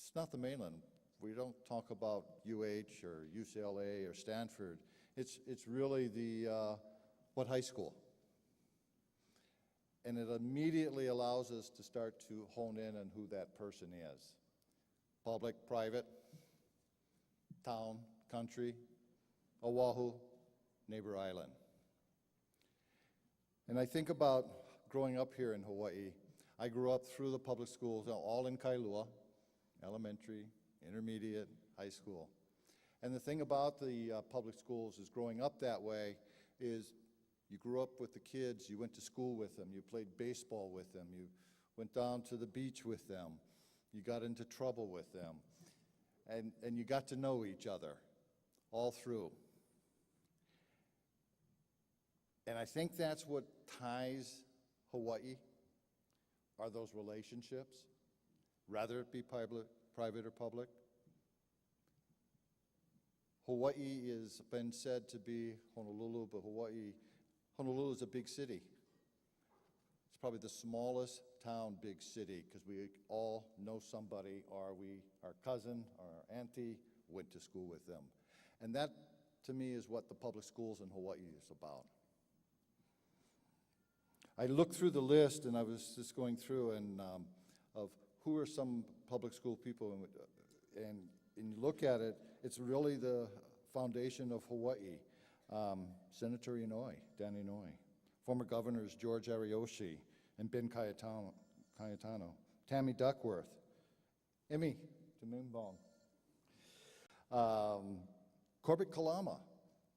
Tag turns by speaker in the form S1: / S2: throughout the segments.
S1: It's not the mainland. We don't talk about UH or UCLA or Stanford. It's really the, what high school? And it immediately allows us to start to hone in on who that person is. Public, private, town, country, Oahu, neighbor island. And I think about growing up here in Hawaii. I grew up through the public schools, all in Kailua, elementary, intermediate, high school. And the thing about the public schools is growing up that way is you grew up with the kids, you went to school with them, you played baseball with them, you went down to the beach with them, you got into trouble with them, and you got to know each other all through. And I think that's what ties Hawaii, are those relationships, rather it be private or public. Hawaii has been said to be Honolulu, but Honolulu is a big city. It's probably the smallest town, big city, because we all know somebody, or our cousin, or our auntie, went to school with them. And that, to me, is what the public schools in Hawaii is about. I looked through the list, and I was just going through, and of who are some public school people, and you look at it, it's really the foundation of Hawaii. Senator Inouye, Dan Inouye, former governors George Ariyoshi and Ben Cayetano, Tammy Duckworth, Emmy Tumumbong, Corbett Kalama,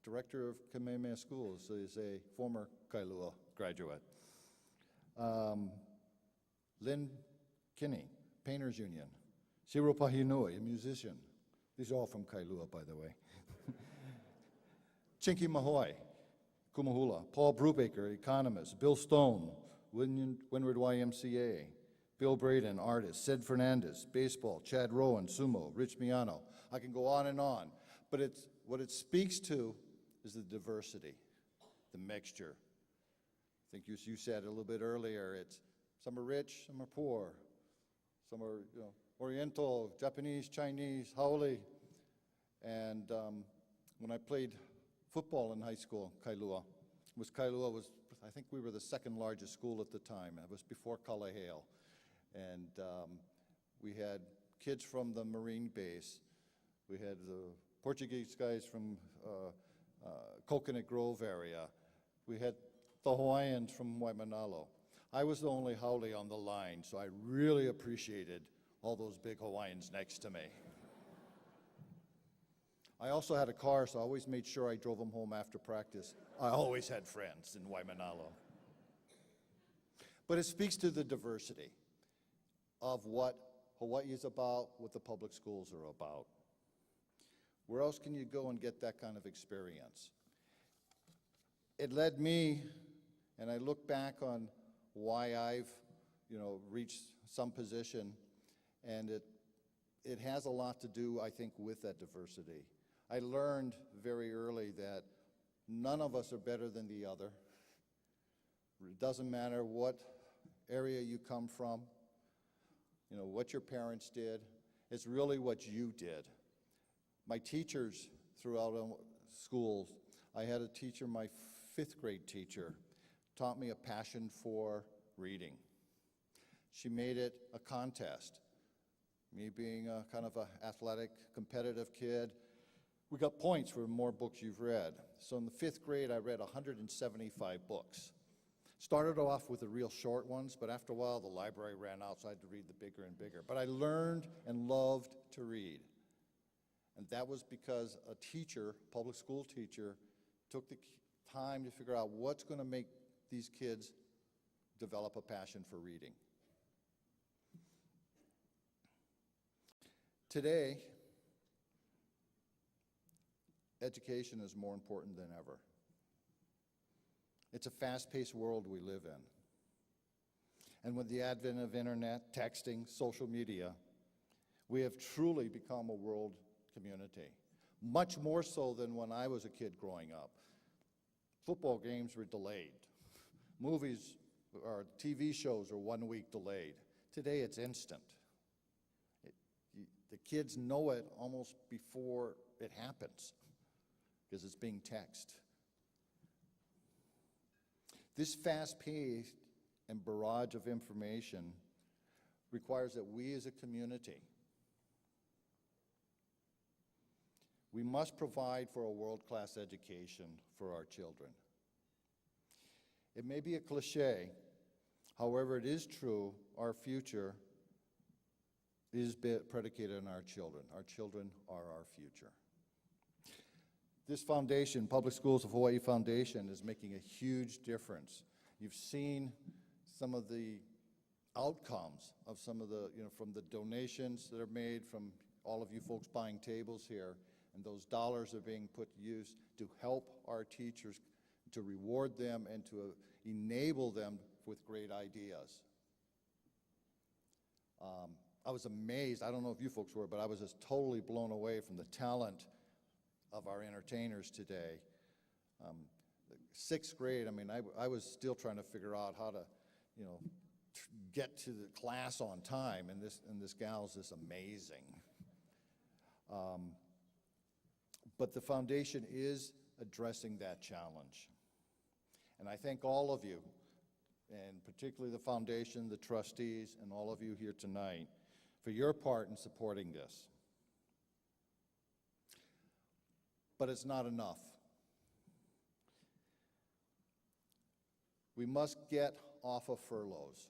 S1: director of Kamehameha Schools, is a former Kailua graduate. Lynn Kinney, Painters Union. Siro Pahinui, a musician. These are all from Kailua, by the way. Chinky Mahoy, Kumahula. Paul Brubaker, economist. Bill Stone, Windward YMCA. Bill Braden, artist. Sid Fernandez, baseball. Chad Rowan, sumo. Rich Miano. I can go on and on. But what it speaks to is the diversity, the mixture. I think you said a little bit earlier, it's some are rich, some are poor. Some are, Oriental, Japanese, Chinese, haole. And when I played football in high school, Kailua was, I think we were the second largest school at the time. It was before Kalahale. And we had kids from the Marine base. We had the Portuguese guys from Coconut Grove area. We had the Hawaiians from Waimanalo. I was the only haole on the line, so I really appreciated all those big Hawaiians next to me. I also had a car, so I always made sure I drove them home after practice. I always had friends in Waimanalo. But it speaks to the diversity of what Hawaii is about, what the public schools are about. Where else can you go and get that kind of experience? It led me, and I look back on why I've, reached some position, and it has a lot to do, I think, with that diversity. I learned very early that none of us are better than the other. It doesn't matter what area you come from, what your parents did. It's really what you did. My teachers throughout schools, I had a teacher, my 5th grade teacher, taught me a passion for reading. She made it a contest. Me being a kind of an athletic, competitive kid, we got points for more books you've read. So in the 5th grade, I read 175 books. Started off with the real short ones, but after a while, the library ran out, so I had to read the bigger and bigger. But I learned and loved to read. And that was because a teacher, public school teacher, took the time to figure out what's going to make these kids develop a passion for reading. Today, education is more important than ever. It's a fast-paced world we live in. And with the advent of internet, texting, social media, we have truly become a world community, much more so than when I was a kid growing up. Football games were delayed. Movies or TV shows are 1 week delayed. Today it's instant. the kids know it almost before it happens because it's being texted. This fast-paced and barrage of information requires that we as a community, we must provide for a world-class education for our children. It may be a cliche, however, it is true, our future is predicated on our children. Our children are our future. This foundation, Public Schools of Hawaii Foundation, is making a huge difference. You've seen some of the outcomes of some of the, from the donations that are made from all of you folks buying tables here, and those dollars are being put to use to help our teachers, to reward them and to enable them with great ideas. I was amazed, I don't know if you folks were, but I was just totally blown away from the talent of our entertainers today. Sixth grade, I mean, I was still trying to figure out how to, get to the class on time, and this gal's just amazing. But the foundation is addressing that challenge. And I thank all of you, and particularly the foundation, the trustees, and all of you here tonight for your part in supporting this. But it's not enough. We must get off of furloughs.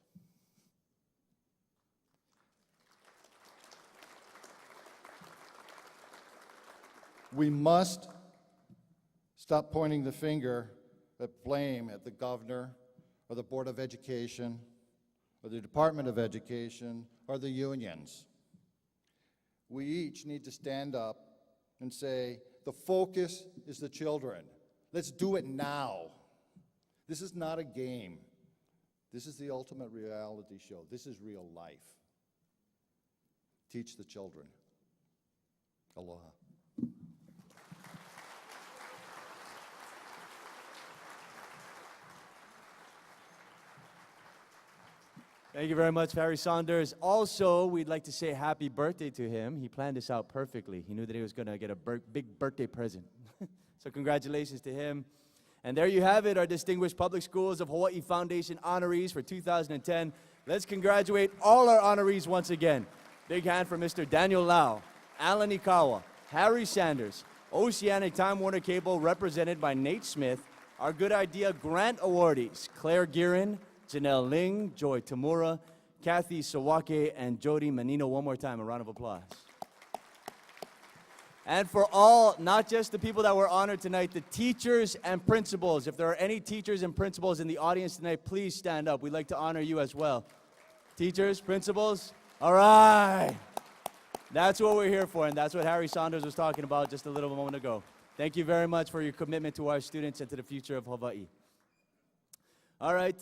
S1: We must stop pointing the finger of blame at the governor or the Board of Education or the Department of Education or the unions. We each need to stand up and say, the focus is the children. Let's do it now. This is not a game. This is the ultimate reality show. This is real life. Teach the children. Aloha.
S2: Thank you very much, Harry Saunders. Also, we'd like to say happy birthday to him. He planned this out perfectly. He knew that he was going to get a big birthday present. So congratulations to him. And there you have it, our distinguished Public Schools of Hawaii Foundation honorees for 2010. Let's congratulate all our honorees once again. Big hand for Mr. Daniel Lau, Alan Ikawa, Harry Sanders, Oceanic Time Warner Cable represented by Nate Smith, our Good Idea Grant awardees, Claire Guerin, Janelle Ling, Joy Tamura, Kathy Sawake, and Jody Menino. One more time, a round of applause. And for all, not just the people that were honored tonight, the teachers and principals. If there are any teachers and principals in the audience tonight, please stand up. We'd like to honor you as well. Teachers, principals, all right. That's what we're here for, and that's what Harry Saunders was talking about just a little moment ago. Thank you very much for your commitment to our students and to the future of Hawaii. All right,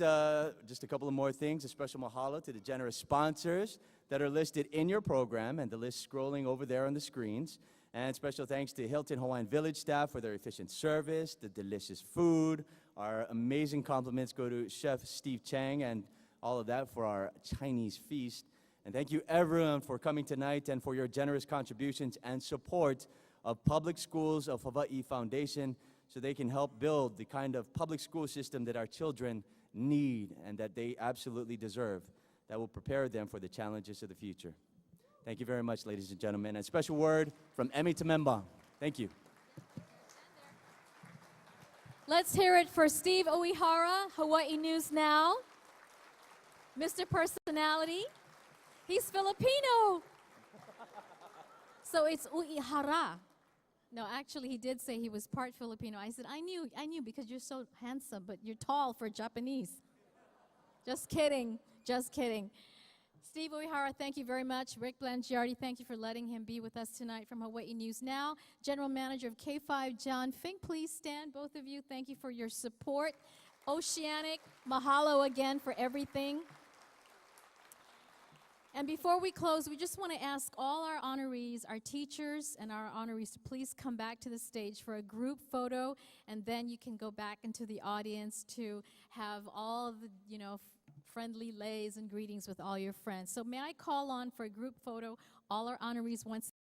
S2: just a couple of more things. A special mahalo to the generous sponsors that are listed in your program, and the list scrolling over there on the screens. And special thanks to Hilton Hawaiian Village staff for their efficient service, the delicious food. Our amazing compliments go to Chef Steve Chang and all of that for our Chinese feast. And thank you everyone for coming tonight and for your generous contributions and support of Public Schools of Hawaii Foundation so they can help build the kind of public school system that our children need and that they absolutely deserve, that will prepare them for the challenges of the future. Thank you very much, ladies and gentlemen. And a special word from Emmy Tememba. Thank you.
S3: Let's hear it for Steve Uehara, Hawaii News Now. Mr. Personality. He's Filipino. So it's Uehara. No, actually, he did say he was part Filipino. I said, I knew because you're so handsome, but you're tall for Japanese. Just kidding, just kidding. Steve Uehara, thank you very much. Rick Blangiardi, thank you for letting him be with us tonight from Hawaii News Now. General Manager of K5, John Fink, please stand, both of you. Thank you for your support. Oceanic, mahalo again for everything. And before we close, we just want to ask all our honorees, our teachers and our honorees to please come back to the stage for a group photo, and then you can go back into the audience to have all the, friendly lays and greetings with all your friends. So may I call on for a group photo all our honorees once